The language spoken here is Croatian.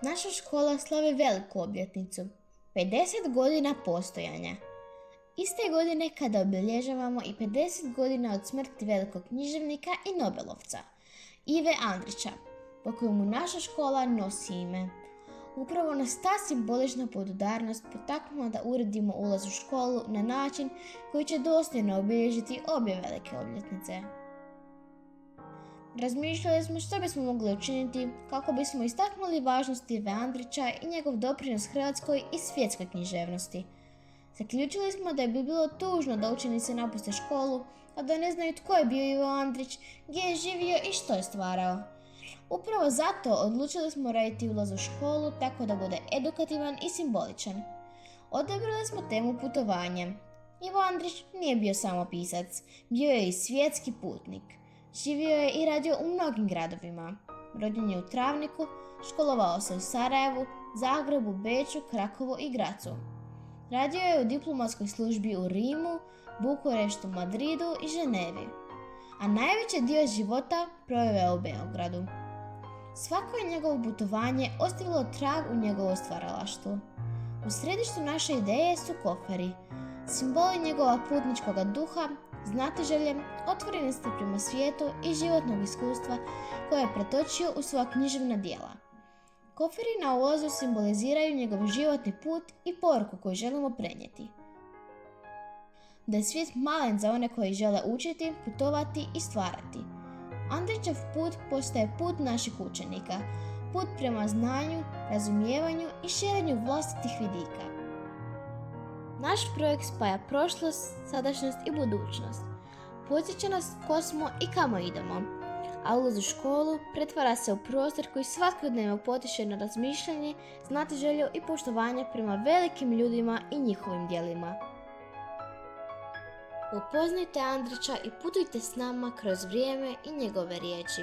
Naša škola slavi veliku obljetnicu, 50 godina postojanja. Iste godine kada obilježavamo i 50 godina od smrti velikog književnika i nobelovca, Ive Andrića, po kojemu naša škola nosi ime. Upravo nas ta simbolična podudarnost potaknula da uredimo ulaz u školu na način koji će dostojno obilježiti obje velike obljetnice. Razmišljali smo što bismo mogli učiniti kako bismo istaknuli važnost Ive Andrića i njegov doprinos hrvatskoj i svjetskoj književnosti. Zaključili smo da bi bilo tužno da učenici napuste školu, a da ne znaju tko je bio Ivo Andrić, gdje je živio i što je stvarao. Upravo zato odlučili smo raditi ulaz u školu tako da bude edukativan i simboličan. Odabrali smo temu putovanje. Ivo Andrić nije bio samo pisac, bio je i svjetski putnik. Živio je i radio u mnogim gradovima. Rođen je u Travniku, školovao se u Sarajevu, Zagrebu, Beču, Krakovu i Grazu. Radio je u diplomatskoj službi u Rimu, Bukureštu, Madridu i Ženevi, a najveći dio života proveo u Beogradu. Svako je njegovo putovanje ostavilo trag u njegovo stvaralaštvu. U središtu naše ideje su koferi, simboli njegova putničkoga duha, znatiželje, otvorenosti prema svijetu i životnog iskustva koje je pretočio u svoja književna djela. Koferi na ulazu simboliziraju njegov životni put i poruku koju želimo prenijeti. Da je svijet malen za one koji žele učiti, putovati i stvarati. Andrićev put postaje put naših učenika, put prema znanju, razumijevanju i širenju vlastitih vidika. Naš projekt spaja prošlost, sadašnjost i budućnost. Podsjeća nas tko smo i kamo idemo, a ulaz u školu pretvara se u prostor koji svakodnevno potiče na razmišljanje, znatiželju i poštovanje prema velikim ljudima i njihovim djelima. Upoznajte Andrića i putujte s nama kroz vrijeme i njegove riječi.